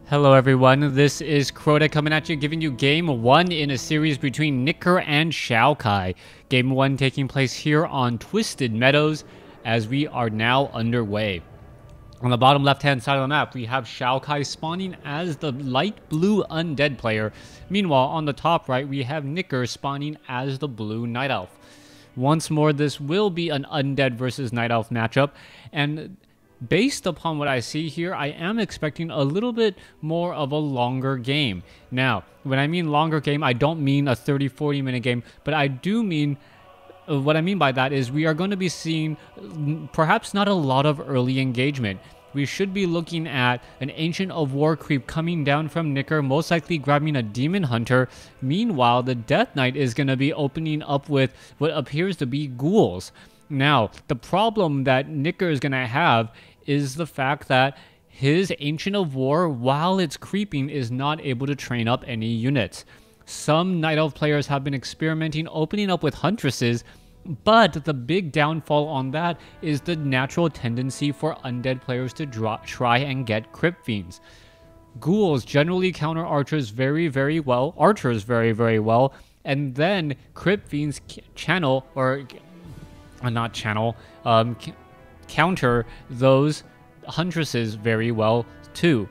Hello everyone, this is Crota coming at you, giving you Game 1 in a series between Nicker and XioKai. Game 1 taking place here on Twisted Meadows as we are now underway. On the bottom left-hand side of the map, we have XioKai spawning as the light blue undead player. Meanwhile, on the top right, we have Nicker spawning as the blue night elf. Once more, this will be an undead versus night elf matchup, and based upon what I see here, I am expecting a little bit more of a longer game. Now, when I mean longer game, I don't mean a 30-40 minute game, but I do mean, what I mean by that is we are going to be seeing perhaps not a lot of early engagement. We should be looking at an Ancient of War creep coming down from Nicker, most likely grabbing a Demon Hunter. Meanwhile, the Death Knight is going to be opening up with what appears to be ghouls. Now, the problem that Nicker is going to have is the fact that his Ancient of War, while it's creeping, is not able to train up any units. Some Night Elf players have been experimenting opening up with Huntresses, but the big downfall on that is the natural tendency for Undead players to try and get Crypt Fiends. Ghouls generally counter Archers very well, and then Crypt Fiends counter those Huntresses very well too.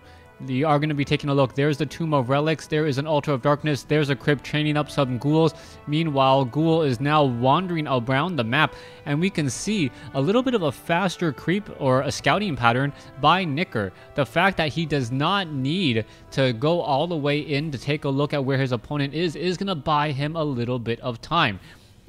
You are going to be taking a look. There's the Tomb of Relics. There is an Altar of Darkness. There's a Crypt training up some ghouls. Meanwhile, Ghoul is now wandering around the map, and we can see a little bit of a faster creep or a scouting pattern by Nicker. The fact that he does not need to go all the way in to take a look at where his opponent is going to buy him a little bit of time.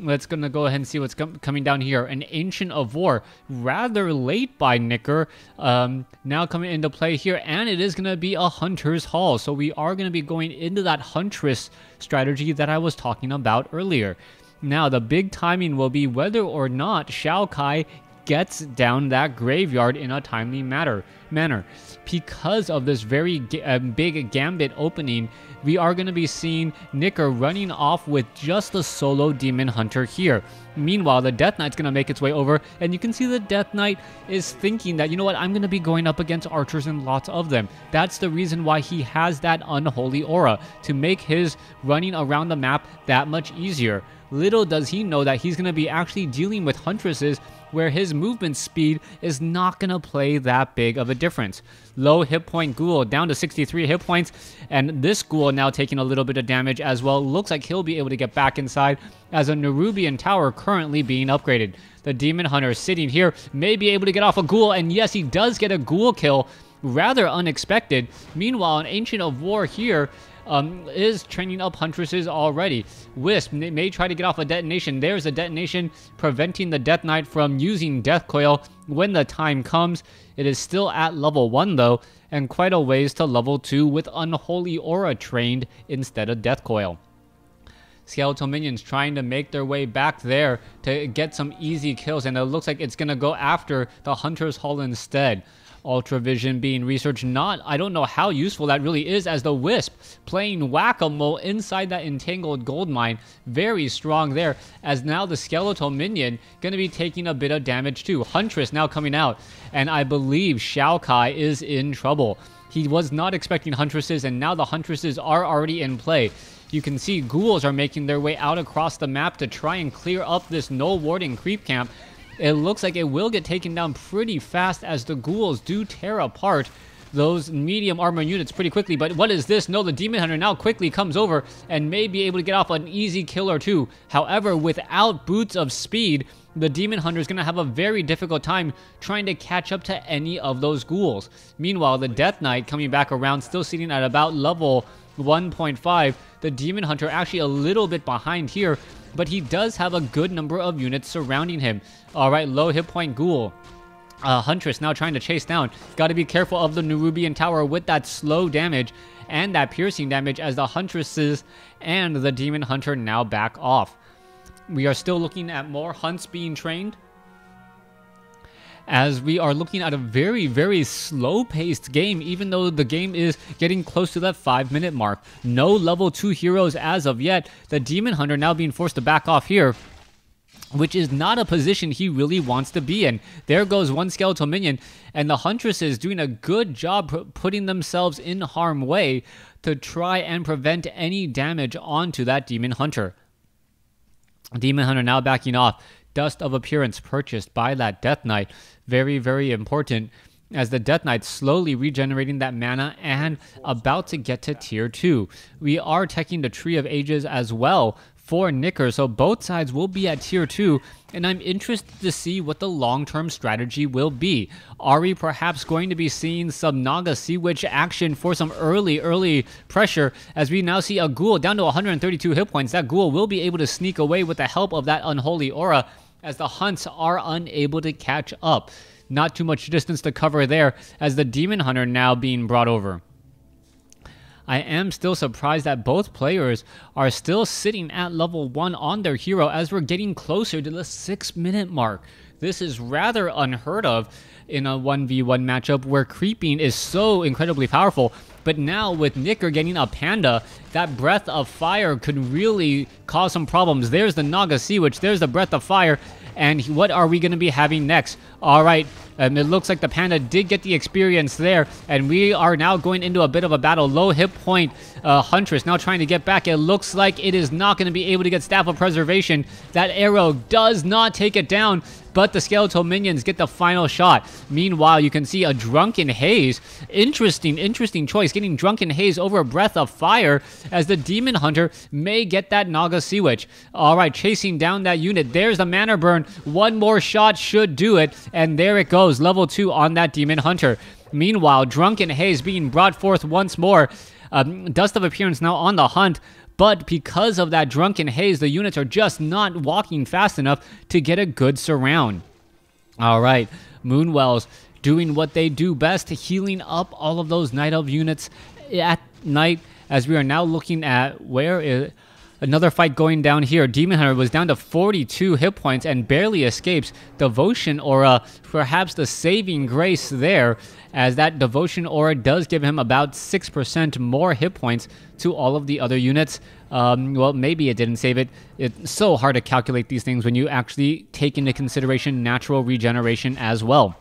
Let's gonna go ahead and see what's coming down here. An Ancient of War, rather late by Nicker, now coming into play here, and it is gonna be a Hunter's Hall. So we are gonna be going into that Huntress strategy that I was talking about earlier. Now the big timing will be whether or not XioKai gets down that graveyard in a timely manner. Because of this very big gambit opening, we are going to be seeing Nicker running off with just a solo Demon Hunter here. Meanwhile, the Death Knight's going to make its way over, and you can see the Death Knight is thinking that, you know what, I'm going to be going up against Archers and lots of them. That's the reason why he has that Unholy Aura, to make his running around the map that much easier. Little does he know that he's going to be actually dealing with Huntresses where his movement speed is not going to play that big of a difference. Low hit point Ghoul down to 63 hit points, and this Ghoul now taking a little bit of damage as well. Looks like he'll be able to get back inside as a Nerubian Tower currently being upgraded. The Demon Hunter sitting here may be able to get off a Ghoul, and yes, he does get a Ghoul kill. Rather unexpected. Meanwhile, an Ancient of War here is training up Huntresses already. Wisp may try to get off a detonation. There's a detonation preventing the Death Knight from using Death Coil when the time comes. It is still at level 1 though, and quite a ways to level 2 with Unholy Aura trained instead of Death Coil. Skeletal minions trying to make their way back there to get some easy kills, and it looks like it's going to go after the Hunter's Hall instead. Ultra Vision being researched. I don't know how useful that really is, as the Wisp playing whack-a-mole inside that entangled gold mine. Very strong there, as now the skeletal minion going to be taking a bit of damage too. Huntress now coming out, and I believe XioKai is in trouble. He was not expecting Huntresses, and now the Huntresses are already in play. You can see ghouls are making their way out across the map to try and clear up this no warding creep camp. It looks like it will get taken down pretty fast, as the ghouls do tear apart those medium armor units pretty quickly. But what is this? No, the Demon Hunter now quickly comes over and may be able to get off an easy kill or two. However, without Boots of Speed, the Demon Hunter is going to have a very difficult time trying to catch up to any of those ghouls. Meanwhile, the Death Knight coming back around, still sitting at about level 1.5. The Demon Hunter actually a little bit behind here, but he does have a good number of units surrounding him. Alright, low hit point Ghoul. Huntress now trying to chase down. Got to be careful of the Nerubian Tower with that slow damage and that piercing damage, as the Huntresses and the Demon Hunter now back off. We are still looking at more hunts being trained, as we are looking at a very slow-paced game, even though the game is getting close to that 5-minute mark. No level 2 heroes as of yet. The Demon Hunter now being forced to back off here. which is not a position he really wants to be in. There goes one skeletal minion, and the Huntresses doing a good job putting themselves in harm's way to try and prevent any damage onto that Demon Hunter. Demon Hunter now backing off. Dust of Appearance purchased by that Death Knight. Very, very important, as the Death Knight slowly regenerating that mana and about to get to tier 2. We are teching the Tree of Ages as well for Nicker, so both sides will be at tier 2, and I'm interested to see what the long-term strategy will be. Are we perhaps going to be seeing some Naga Sea Witch action for some early pressure, as we now see a Ghoul down to 132 hit points? That Ghoul will be able to sneak away with the help of that Unholy Aura, as the Hunts are unable to catch up. Not too much distance to cover there, as the Demon Hunter now being brought over. I am still surprised that both players are still sitting at level 1 on their hero, as we're getting closer to the 6-minute mark. This is rather unheard of in a 1v1 matchup where creeping is so incredibly powerful. But now with Nicker getting a Panda, that Breath of Fire could really cause some problems. There's the Naga Sea Witch, there's the Breath of Fire, and what are we going to be having next? Alright, it looks like the Panda did get the experience there, and we are now going into a bit of a battle. Low hit point Huntress now trying to get back. It looks like it is not going to be able to get Staff of Preservation. That arrow does not take it down, but the skeletal minions get the final shot. Meanwhile, you can see a Drunken Haze. Interesting choice, getting Drunken Haze over a Breath of Fire, as the Demon Hunter may get that Naga Sea Witch. Alright, chasing down that unit. There's the mana burn. One more shot should do it, and there it goes. Level 2 on that Demon Hunter. Meanwhile, Drunken Haze being brought forth once more. Dust of Appearance now on the hunt, but because of that Drunken Haze, the units are just not walking fast enough to get a good surround. Alright, Moonwells doing what they do best, healing up all of those Night Elf units at night, as we are now looking at where is another fight going down here. Demon Hunter was down to 42 hit points and barely escapes. Devotion Aura, perhaps the saving grace there, as that Devotion Aura does give him about 6% more hit points to all of the other units. Well, maybe it didn't save it. It's so hard to calculate these things when you actually take into consideration natural regeneration as well.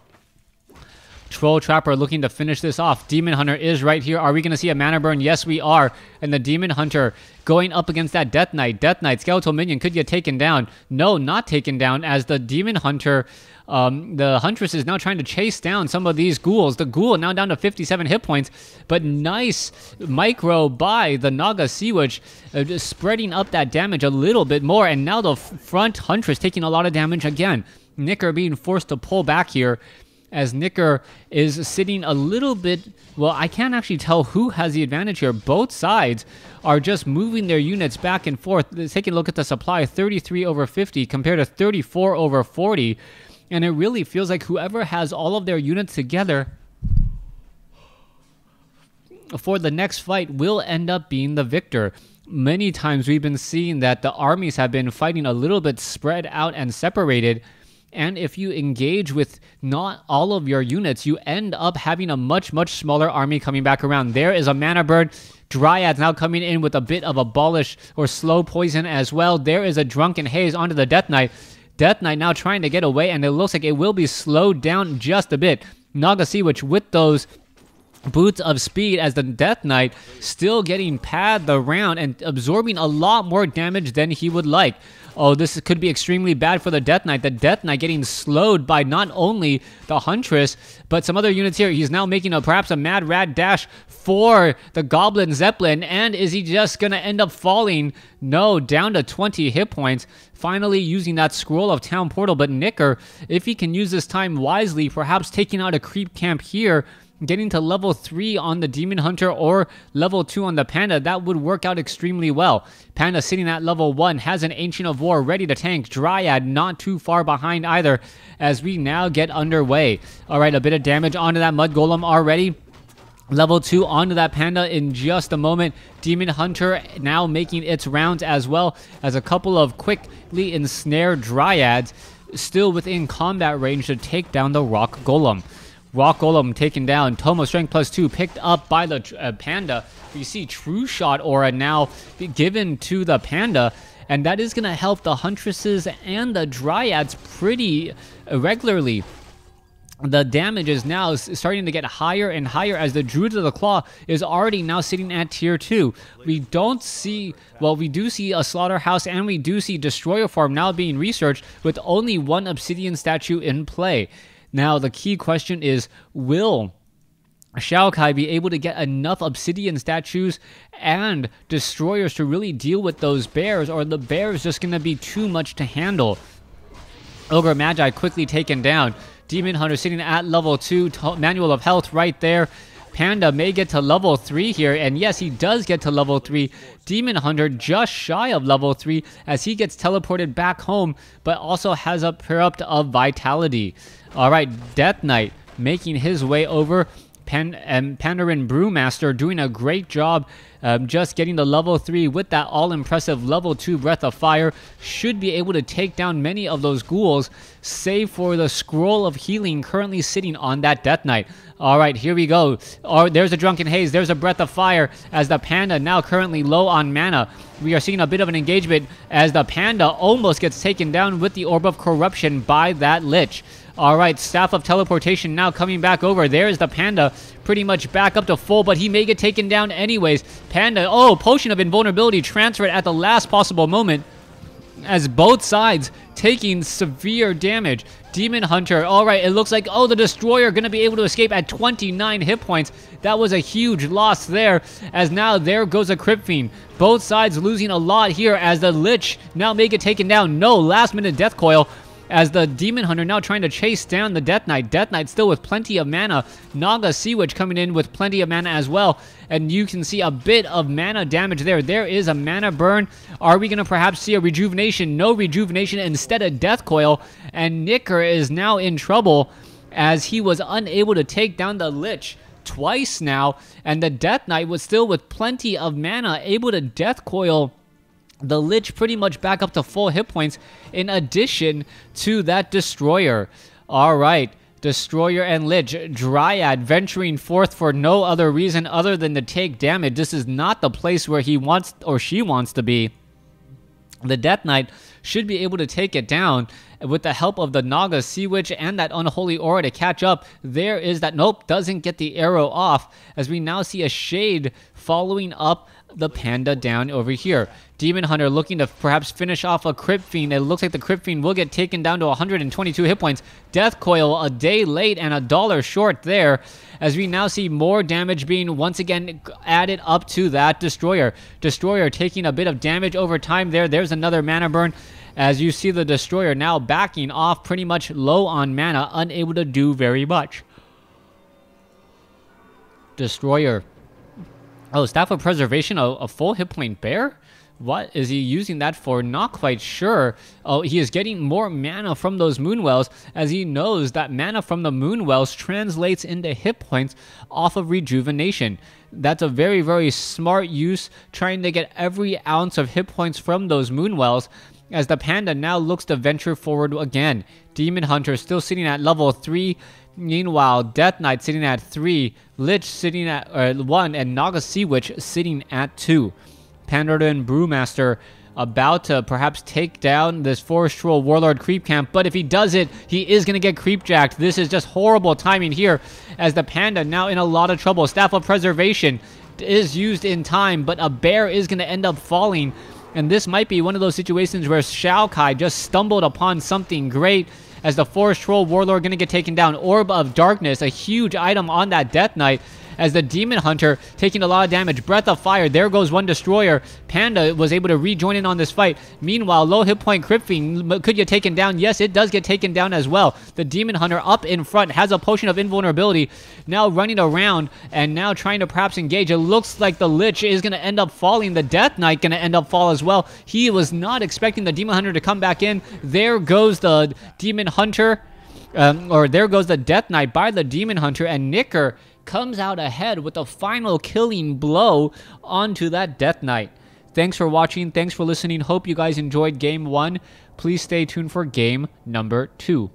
Troll Trapper looking to finish this off. Demon Hunter is right here. Are we going to see a mana burn? Yes, we are. And the Demon Hunter going up against that Death Knight. Death Knight, Skeletal Minion could get taken down. No, not taken down, as the Demon Hunter, the Huntress is now trying to chase down some of these ghouls. The Ghoul now down to 57 hit points, but nice micro by the Naga Sea Witch, spreading up that damage a little bit more. And now the front Huntress taking a lot of damage again. Nicker being forced to pull back here, as Nicker is sitting a little bit, well, I can't actually tell who has the advantage here. Both sides are just moving their units back and forth. Taking a look at the supply, 33 over 50 compared to 34 over 40. And it really feels like whoever has all of their units together for the next fight will end up being the victor. Many times we've been seeing that the armies have been fighting a little bit spread out and separated. And if you engage with not all of your units, you end up having a much smaller army coming back around. There is a mana bird. Dryads now coming in with a bit of abolish or slow poison as well. There is a Drunken Haze onto the Death Knight. Death Knight now trying to get away, and it looks like it will be slowed down just a bit. Naga Sea Witch with those boots of speed, as the Death Knight still getting pad around and absorbing a lot more damage than he would like. Oh, this could be extremely bad for the Death Knight. The Death Knight getting slowed by not only the Huntress, but some other units here. He's now making perhaps a mad rad dash for the Goblin Zeppelin. And is he just going to end up falling? No, down to 20 hit points. Finally using that Scroll of Town Portal. But Nicker, if he can use this time wisely, perhaps taking out a creep camp here, getting to level 3 on the Demon Hunter or level 2 on the Panda, that would work out extremely well. Panda sitting at level 1, has an Ancient of War ready to tank. Dryad not too far behind either, as we now get underway. Alright, a bit of damage onto that Mud Golem already. Level 2 onto that Panda in just a moment. Demon Hunter now making its rounds, as well as a couple of quickly ensnared Dryads still within combat range to take down the Rock Golem. Rock Golem taken down. Tomo Strength +2 picked up by the Panda. You see True Shot Aura now given to the Panda, and that is going to help the Huntresses and the Dryads pretty regularly. The damage is now starting to get higher and higher as the Druid of the Claw is already now sitting at tier 2. We don't see, well, we do see a Slaughterhouse and we do see Destroyer Farm now being researched with only one Obsidian statue in play. Now, the key question is, will XioKai be able to get enough Obsidian statues and Destroyers to really deal with those bears, or are the bears just going to be too much to handle? Ogre Magi quickly taken down. Demon Hunter sitting at level 2, Manual of Health right there. Panda may get to level 3 here, and yes, he does get to level 3. Demon Hunter just shy of level 3 as he gets teleported back home, but also has a Perupt of Vitality. Alright, Death Knight making his way over. Pandaren Brewmaster doing a great job just getting the level 3 with that all-impressive level 2 Breath of Fire. Should be able to take down many of those ghouls, save for the Scroll of Healing currently sitting on that Death Knight. Alright, here we go. There's a Drunken Haze, there's a Breath of Fire as the Panda now currently low on mana. We are seeing a bit of an engagement as the Panda almost gets taken down with the Orb of Corruption by that Lich. Alright, Staff of Teleportation now coming back over. There's the Panda pretty much back up to full, but he may get taken down anyways. Panda, Potion of Invulnerability transferred at the last possible moment as both sides taking severe damage. Demon Hunter, alright, it looks like, the Destroyer going to be able to escape at 29 hit points. That was a huge loss there, as now there goes a Crypt Fiend. Both sides losing a lot here as the Lich now may get taken down. No, last minute Death Coil as the Demon Hunter now trying to chase down the Death Knight. Death Knight still with plenty of mana. Naga Sea Witch coming in with plenty of mana as well. And you can see a bit of mana damage there. There is a mana burn. Are we going to perhaps see a rejuvenation? No rejuvenation, instead of Death Coil. And Nicker is now in trouble as he was unable to take down the Lich twice now. And the Death Knight was still with plenty of mana, able to Death Coil the Lich pretty much back up to full hit points in addition to that Destroyer. Alright, Destroyer and Lich. Dryad venturing forth for no other reason other than to take damage. This is not the place where he wants or she wants to be. The Death Knight should be able to take it down with the help of the Naga Sea Witch and that Unholy Aura to catch up. There is that, nope, doesn't get the arrow off as we now see a Shade following up the Panda down over here. Demon Hunter looking to perhaps finish off a Crypt Fiend. It looks like the Crypt Fiend will get taken down to 122 hit points. Death Coil a day late and $1 short there, as we now see more damage being once again added up to that Destroyer. Destroyer taking a bit of damage over time there. There's another mana burn, as you see the Destroyer now backing off pretty much low on mana, unable to do very much. Destroyer. Staff of Preservation, a full hit point bear? What is he using that for? Not quite sure. He is getting more mana from those Moonwells, as he knows that mana from the Moonwells translates into hit points off of rejuvenation. That's a very, very smart use, trying to get every ounce of hit points from those Moonwells, as the Panda now looks to venture forward again. Demon Hunter still sitting at level 3. Meanwhile, Death Knight sitting at 3, Lich sitting at 1, and Naga Sea Witch sitting at 2. Pandaren Brewmaster about to perhaps take down this Forest Troll Warlord creep camp, but if he does it, he is going to get creep jacked. This is just horrible timing here, as the Panda now in a lot of trouble. Staff of Preservation is used in time, but a bear is going to end up falling, and this might be one of those situations where XioKai just stumbled upon something great, as the Forest Troll Warlord going to get taken down. Orb of Darkness, a huge item on that Death Knight, as the Demon Hunter taking a lot of damage. Breath of Fire, there goes one Destroyer. Panda was able to rejoin in on this fight. Meanwhile, low hit point Crypt Fiend could get taken down. Yes, it does get taken down as well. The Demon Hunter up in front has a Potion of Invulnerability, now running around and now trying to perhaps engage. It looks like the Lich is going to end up falling. The Death Knight going to end up fall as well. He was not expecting the Demon Hunter to come back in. There goes the Demon Hunter, there goes the Death Knight by the Demon Hunter, and Nicker comes out ahead with a final killing blow onto that Death Knight. Thanks for watching. Thanks for listening. Hope you guys enjoyed Game 1. Please stay tuned for Game number 2.